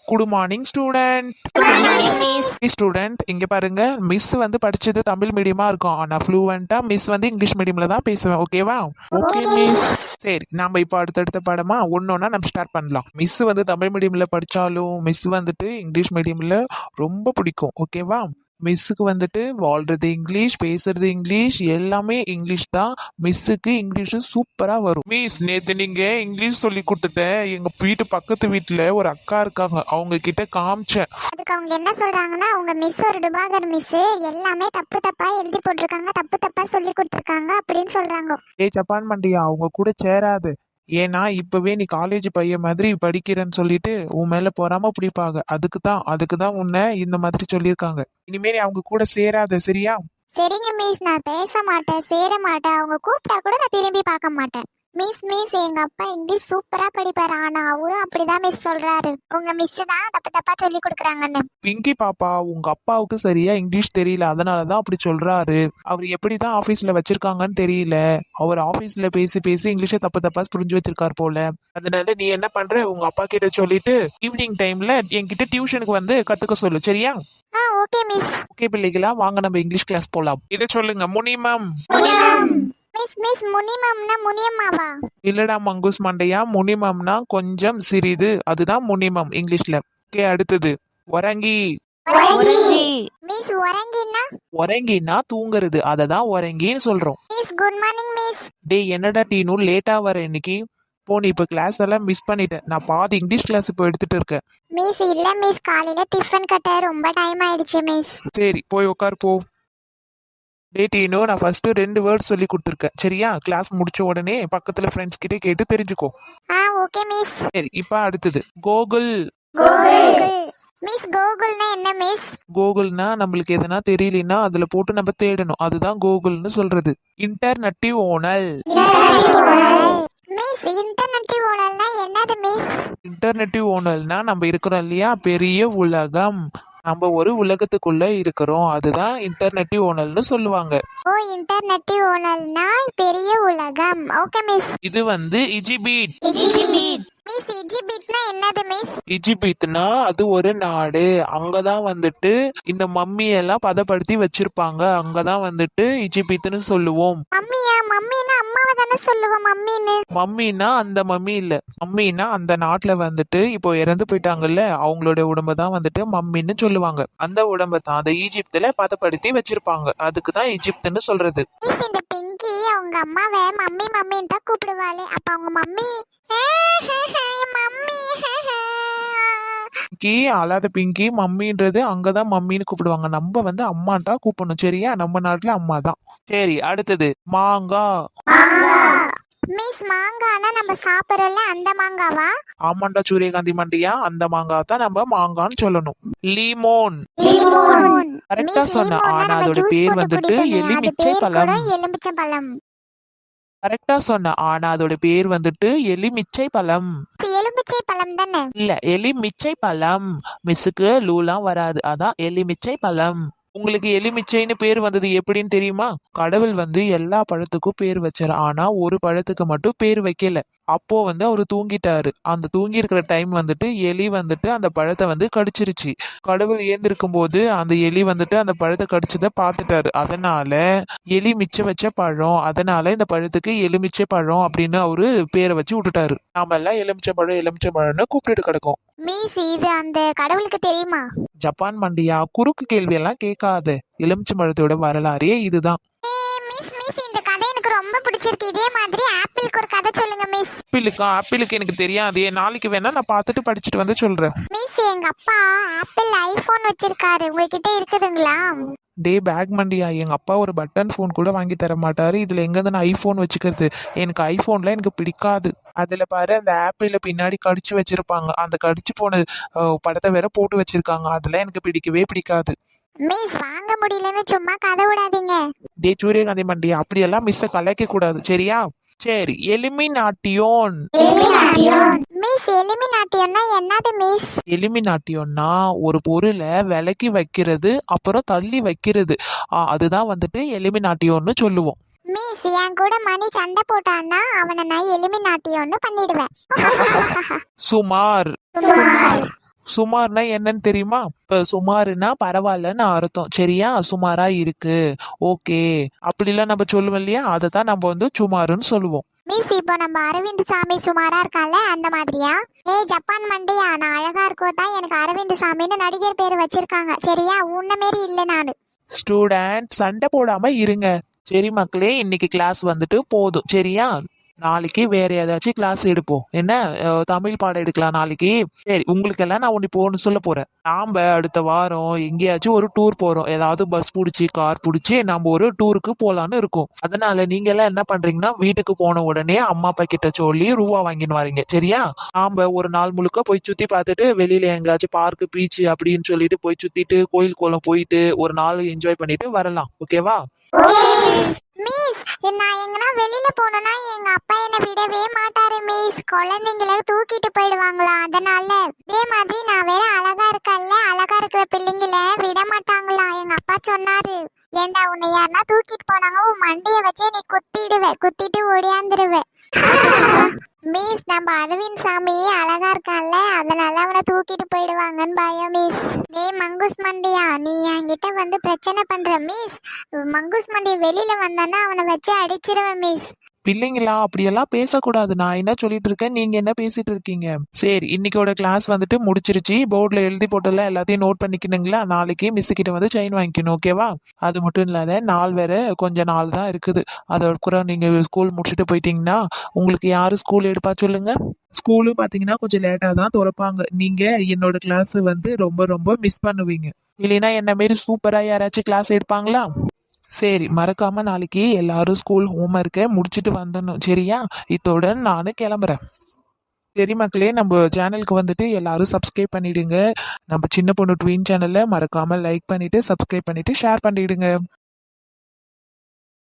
Good morning student. Student இங்க பாருங்க, miss வந்து படிச்சது தமிழ் மீடியமா இருக்கும், ஆனா ஃப்ளூவெண்டா மிஸ் வந்து இங்கிலீஷ் மீடியம்ல தான் பேசுவேன். ஓகேவா? Okay miss. சரி, நாம இப்போ அடுத்தடுத்த பாடமா ஒன்னொன்னா நம்ம ஸ்டார்ட் பண்ணலாம். மிஸ் வந்து தமிழ் மீடியம்ல படிச்சாலும் மிஸ் வந்துட்டு இங்கிலீஷ் மீடியம்ல ரொம்ப பிடிக்கும். ஓகேவா? மிஸ்ஸுக்கு வந்துட்டு வாழ்றது இங்கிலீஷ், பேசுறது இங்கிலீஷ், எல்லாமே இங்கிலீஷ் தான். மிஸ்ஸுக்கு இங்கிலீஷ் சூப்பரா வரும். மிஸ், நேத்து நீங்க இங்கிலீஷ் சொல்லி கொடுத்துட்டேன். எங்க வீட்டு பக்கத்து வீட்டுல ஒரு அக்கா இருக்காங்க, அவங்க கிட்ட காமிச்சேன். அதுக்கு அவங்க என்ன சொல்றாங்கன்னா, உங்க மிஸ் ஒரு டுபாகர் மிஸ், எல்லாமே தப்பு தப்பா எழுதி போட்டிருக்காங்க, தப்பு தப்பா சொல்லி கொடுத்துருக்காங்க அப்படின்னு சொல்றாங்க. ஜப்பான் மண்டியா, அவங்க கூட சேராது. ஏன்னா இப்பவே நீ காலேஜ் பையன் மாதிரி படிக்கிறேன்னு சொல்லிட்டு உன் மேல பொறாம பிடிப்பாங்க. அதுக்கு தான் உன்னை இந்த மாதிரி சொல்லியிருக்காங்க. இனிமே நீ அவங்க கூட சேராத, சரியா? சரிங்க மிஸ், நான் பேச மாட்டேன், சேர மாட்டேன், அவங்க கூப்பிட்டா கூட நான் திரும்பி பார்க்க மாட்டேன். மிஸ் எங்க அப்பா இங்கிலீஷ் சூப்பரா படிப்பாரு, ஆனா அவரும் அப்படிதான் மிஸ் சொல்றாரு, உங்க மிஸ் தான் தப்பு தப்பா சொல்லி கொடுக்குறாங்கன்னு. பிங்கி பாப்பா, உங்க அப்பாவுக்கு சரியா இங்கிலீஷ் தெரியல, அதனாலதான் அப்படி சொல்றாரு. அவர் எப்படிதான் ஆபீஸ்ல வச்சிருக்காங்கன்னு தெரியல. அவர் ஆபீஸ்ல பேசி பேசி இங்கிலீஷை தப்பு தப்பா புரிஞ்சு வச்சிருக்காரு போல. அதனால நீ என்ன பண்ற, உங்க அப்பா கிட்ட சொல்லிட்டு ஈவினிங் டைம்ல என்கிட்ட டியூஷனுக்கு வந்து கத்துக்க சொல்லு, சரியா? Okay miss. ஓகே பிள்ளைகளா, வாங்க நம்ம இங்கிலீஷ் கிளாஸ் போலாம். இதை சொல்லுங்க, முனிமம். மிஸ் முனிமம்னா முனியம்மாவா? இல்லடா மங்குஸ் மண்டையா, முனிமம்னா கொஞ்சம் சிறிது, அதுதான் முனிமம் இங்கிலீஷ்ல. ஓகே, அடுத்தது ஒரங்கி. மிஸ் ஒரங்கினா? ஒரங்கினா தூங்குறது, அததான் ஒரங்கின்னு சொல்றோம். Miss good morning miss. டேய், என்னடா டீனு லேட்டா வர இன்னைக்கு? போனி, இப்ப கிளாஸ் எல்லாம் மிஸ் பண்ணிட்டேன். நான் பாதி இங்கிலீஷ் கிளாஸ் இப்போ எடுத்துட்டு இருக்கேன். மிஸ் இல்ல மிஸ், காலையில டிஃபன் கட்ட ரொம்ப டைம் ஆயிடுச்சு மிஸ். சரி, போய் உட்கார் போ. டே டீனு, நான் ஃபர்ஸ்ட் 2 வேர்ட்ஸ் சொல்லி கொடுத்துருக்கேன், சரியா? கிளாஸ் முடிச்ச உடனே பக்கத்துல ஃப்ரெண்ட்ஸ் கிட்ட கேட்டு தெரிஞ்சுக்கோ. Okay miss. சரி, இப்ப அடுத்தது கோகுல். மிஸ் கோகுல்னா என்ன மிஸ்? கோகுல்னா நம்மளுக்கு எதனா தெரியலனா அதுல போட்டு நம்ம தேடணும், அதுதான் கோகுல்னு சொல்றது. இன்டர்நெட்டிவ் ஓனல். மிஸ் இன்டர்நெட்டிவ் ஓனல்னா என்னது மிஸ்? இன்டர்நெட்டிவ் ஓனல்னா நம்ம இருக்கிறோம் இல்லையா, பெரிய உலகம், நம்ம ஒரு உலகத்துக்குள்ள இருக்கிறோம், அதுதான் இன்டர்நெட்டிவ் ஓனல்னு சொல்லுவாங்க. இன்டர்நெட்டிவ் ஓனல்னா பெரிய உலகம். Okay miss. இது வந்து இஜிபிட். மிஸ் இஜிபிட்னா என்னது மிஸ்? இஜிபிட்னா அது ஒரு நாடு, அங்கதான் வந்துட்டு இந்த மம்மி எல்லாம் பதப்படுத்தி வச்சிருப்பாங்க, அங்கதான் வந்துட்டு இஜிபிட்னு சொல்லுவோம். மம்மினா அம்மாவை தானே சொல்லுவோம் மம்மின்னு. மம்மினா அந்த மம்மி இல்ல, மம்மினா அந்த நாட்டுல வந்துட்டு இப்போ இறந்து போயிட்டாங்கல்ல, அவங்களோட உடம்ப தான் வந்துட்டு மம்மின்னு சொல்லுவாங்க. அந்த உடம்ப தான் அந்த ஈஜிப்துல பதப்படுத்தி வச்சிருப்பாங்க, அதுக்குதான் ஈஜிப்ட்னு சொல்றது. இந்த பிங்கி அவங்க அம்மாவை மம்மி மம்மின்னு தான் கூப்பிடுவாளே, அப்ப அவங்க மம்மி மம்மி பிங்கி அழாத பிங்கி, மம்மின்றது அங்கதான் மம்மின்னு கூப்பிடுவாங்க, நம்ம வந்து அம்மா தான் கூப்பிடணும், சரியா? நம்ம நாட்டுல அம்மா தான். சரி, அடுத்தது மாங்கா. மிஸ் மாங்கானா நம்ம சாப்பிடறோம்ல அந்த மாங்காவா? ஆமாண்டா சூரியகாந்தி மண்டியா, அந்த மாங்கா தான் நம்ம மாங்கான்னு சொல்லணும். லீமோன். கரெக்டா சொன்ன, ஆனா அதோட பேர் வந்துட்டு எலுமிச்சை பழம். கரெக்டா சொன்ன, ஆனா அதோட பேர் வந்துட்டு எலுமிச்சை பழம். எலுமிச்சை பழம் தானே? இல்ல, எலுமிச்சை பழம். மிஸ்ஸுக்கு லூலாம் வராது, அதான் எலுமிச்சை பழம். உங்களுக்கு எலுமிச்சைன்னு பேர் வந்தது எப்படின்னு தெரியுமா? கடவுள் வந்து எல்லா பழத்துக்கும் பேர் வச்சாரு, ஆனா ஒரு பழத்துக்கு மட்டும் பேர் வைக்கல. அப்போ வந்து அவரு தூங்கிட்டாரு. அந்த தூங்கி இருக்கிற டைம் வந்துட்டு எலி வந்துட்டு அந்த பழத்தை வந்து கடிச்சிருச்சு. கடவுள் ஏந்திருக்கும் போது அந்த எலி வந்துட்டு அந்த பழத்தை கடிச்சதை பார்த்துட்டாரு. அதனால எலி மிச்சம் வச்ச பழம், அதனால இந்த பழத்துக்கு எலுமிச்சை பழம் அப்படின்னு அவரு பேரை வச்சு விட்டுட்டாரு. நாம எல்லாம் எலுமிச்சை பழம்னு கூப்பிட்டு கிடக்கும். மிஸ் இது அந்த கடவுளுக்கு தெரியுமா? ஜப்பான் மண்டியா, குறுக்கு கேள்வி எல்லாம் கேட்காத. எலுமிச்சை பழத்தோட வரலாறே இதுதான். மிஸ் இந்த கதை எனக்கு ரொம்ப பிடிச்சிருக்கு. இதே மாதிரி ஆப்பிளுக்கு ஒரு கதை சொல்லுங்க மிஸ். ஆப்பிளுக்கு எனக்கு தெரியாது, நாளைக்கு வேணா நான் பார்த்துட்டு படிச்சுட்டு வந்து சொல்றேன். மிஸ் எங்க அப்பா ஆப்பிள் ஐபோன் வச்சிருக்காரு, உங்ககிட்ட இருக்குதுங்களா? டே பேக் மண்டியா, எங்க அப்பா ஒரு பட்டன் ஃபோன் கூட வாங்கி தர மாட்டாரு, இதுல எங்க நான் ஐபோன் வச்சுக்கிறது? எனக்கு ஐபோன்ல எனக்கு பிடிக்காது. அதுல பாரு, அந்த ஆப்பிள்ல பின்னாடி கடிச்சு வச்சிருப்பாங்க, அந்த கடிச்சு போன படத்தை வேற போட்டு வச்சிருக்காங்க, அதெல்லாம் எனக்கு பிடிக்கவே பிடிக்காது. மிஸ் வாங்க முடியலன்னு சும்மா கதை விடாதீங்க. டே சூரியகாந்தி மண்டியா, அப்படியெல்லாம் மிஸ்ஸை கலைக்க கூடாது, சரியா? சரி, எலிமினாட்டியோன். மிஸ் எலிமினாட்டியோன்னா என்னது மிஸ்? எலிமினாட்டியோன்னா ஒரு பொருளை விலக்கி வைக்கிறது, அப்புறம் தள்ளி வைக்கிறது, அதுதான் வந்துட்டு எலிமினாட்டியோன்னு சொல்லுவோம். மிஸ் என் கூட மணி சண்டை போட்டான்னா அவனை நான் எலிமினாட்டியோன்னு பண்ணிடுவேன். சுமார். சுமார்னா என்னன்னு தெரியுமா? இப்ப சுமாருன்னா பரவாயில்லன்னு அர்த்தம். சரியா? சுமாரா இருக்கு, ஓகே அப்படிலாம் நம்ம சொல்லுவோம் இல்லையா? அதை தான் நம்ம வந்து சுமாருன்னு சொல்லுவோம். மிஸ் இப்போ நம்ம அரவிந்த் சாமி சுமாரா இருக்கான்ல அந்த மாதிரியா? ஏய் ஜப்பான் மண்டையா, நான் அழகா இருக்கோ தான் எனக்கு அரவிந்த் சாமின்னு நடிகர் பேர் வச்சிருக்காங்க. சரியா? உன்ன மாரி இல்ல நானு. ஸ்டூடெண்ட் சண்டை போடாம இருங்க. சரி மக்களே, இன்னைக்கு கிளாஸ் வந்துட்டு போதும். சரியா? நாளைக்கு வேற ஏதாச்சும் கிளாஸ் எடுப்போம். என்ன தமிழ் பாடம் எடுக்கலாம் நாளைக்கு. சரி, உங்களுக்கெல்லாம் நான் இப்போ ஒன்று சொல்ல போறேன். நாம அடுத்த வாரம் எங்கேயாச்சும் ஒரு டூர் போறோம். ஏதாவது பஸ் பிடிச்சி கார் பிடிச்சி நம்ம ஒரு டூருக்கு போலான்னு இருக்கோம். அதனால நீங்க எல்லாம் என்ன பண்றீங்கன்னா, வீட்டுக்கு போன உடனே அம்மா அப்பா கிட்ட சொல்லி ரூபா வாங்கின்னு வரீங்க. சரியா? நாம ஒரு நாள் முழுக்க போய் சுத்தி பார்த்துட்டு வெளியில எங்கேயாச்சும் பார்க் பீச் அப்படின்னு சொல்லிட்டு போய் சுத்திட்டு கோயில் கோலம் போயிட்டு ஒரு நாள் என்ஜாய் பண்ணிட்டு வரலாம். ஓகேவா? மிஸ், நான் எங்கனா வெளியில போனேன்னா எங்க அப்பா என்ன விடவே மாட்டாரு மிஸ். குழந்தைங்கள தூக்கிட்டு போயிடுவாங்களா, அதனால. இதே மாதிரி நான் வேற அழகா இருக்கல்ல, அழகா இருக்கிற பிள்ளைங்கள விட மாட்டாங்களா எங்க அப்பா சொன்னாரு. ஏண்டா உன்னை யாருன்னா தூக்கிட்டு போனாங்க உன் மண்டைய வச்சே நீ குத்திட்டு ஓடியாந்துருவ. மிஸ், நம்ம அரவிந்த் சாமி அழகா இருக்கான்ல, அதனால அவனை தூக்கிட்டு போயிடுவாங்கன்னு பயம் மிஸ். டேய் மங்குஸ் மண்டியா, நீ என்கிட்ட வந்து பிரச்சனை பண்ற மிஸ். மங்குஸ் மண்டி வெளியில வந்தானா அவனை வச்சு அடிச்சிருவேன் மிஸ். பிள்ளைங்களா அப்படியெல்லாம் பேசக்கூடாது. நான் என்ன சொல்லிட்டு இருக்கேன், நீங்க என்ன பேசிட்டு இருக்கீங்க? சரி, இன்னைக்கோட கிளாஸ் வந்துட்டு முடிச்சிருச்சு. போர்டில் எழுதி போட்டல எல்லாத்தையும் நோட் பண்ணிக்கணுங்களா? நாளைக்கு மிஸ் கிட்ட வந்து செயின் வாங்கிக்கணும். ஓகேவா? அது மட்டும் இல்லாத நாள் வேற கொஞ்ச நாள் தான் இருக்குது. அதற்குறம் நீங்க ஸ்கூல் முடிச்சுட்டு போயிட்டீங்கன்னா உங்களுக்கு யாரு ஸ்கூல் எடுப்பா சொல்லுங்க? ஸ்கூலு பாத்தீங்கன்னா கொஞ்சம் லேட்டா தான் திறப்பாங்க. நீங்க என்னோட கிளாஸ் வந்து ரொம்ப ரொம்ப மிஸ் பண்ணுவீங்க. இல்லைன்னா என்ன மாரி சூப்பரா யாராச்சும் கிளாஸ் எடுப்பாங்களா? சரி, மறக்காம நாளைக்கு எல்லாரும் ஸ்கூல் ஹோம்ஒர்க்கை முடிச்சுட்டு வந்துடணும். சரியா? இத்தோட நானும் கிளம்புறேன். சரி மக்களே, நம்ம சேனலுக்கு வந்துட்டு எல்லாரும் சப்ஸ்கிரைப் பண்ணிடுங்க. நம்ம சின்ன பொண்ணு ட்வீன் சேனலை மறக்காம லைக் பண்ணிட்டு சப்ஸ்கிரைப் பண்ணிட்டு ஷேர் பண்ணிடுங்க.